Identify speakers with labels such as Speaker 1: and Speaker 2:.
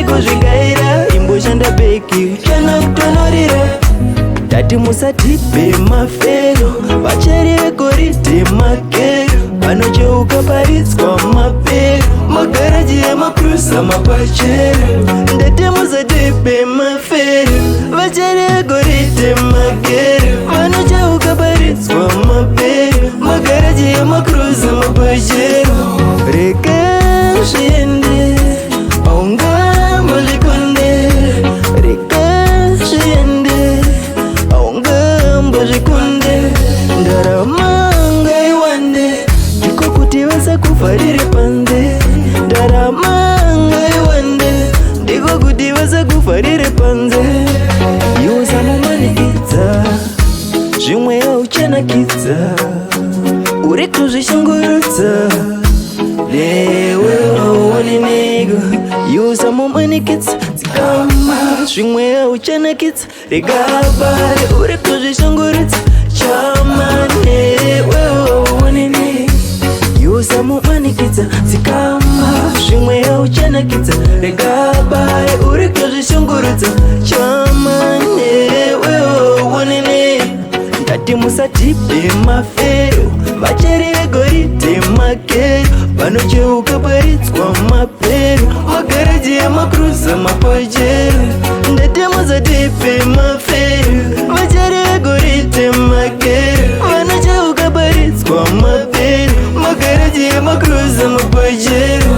Speaker 1: vachiri kuzvingaira imboshanda beki kana kutonorira. Tati musatipe mafero vachari vegorite makero vanocheuka paritswa mapero magaraji emakrusa mapachero. Ndati musatipe mafero vachari vegorite makero vanocheuka paritswa mapero magaraji emakrusa mapachero. Reka zviende aungambo zvikonde, reka zviende aungambo zvikonde. Ndarama ngaiwande ndiko kuti vasakuvharire panze. Ndarama ngaiwande ndiko kuti vasakuvharire panze. Iwo samumanikidza zvimwe auchanakidza uri kuzvishungurudza lewe auoni nego. Iwo samumanikidza dzikama zvimwe auchanakidza regabare uri kuzvishungurudza chamane wewe auoni nego. Iwo samumanikidza dzikama zvimwe auchanakidza regabare uri kuzvishungurudza chamane wewe auoni nego. Ndati musatipe mafero vachari vegorite makero vanocheuka paritswa mapero magaraji emakruza mapachero. Ndati musatipe mafero vachari vegorite makero vanocheuka paritswa mapero magaraji emakruza mapachero.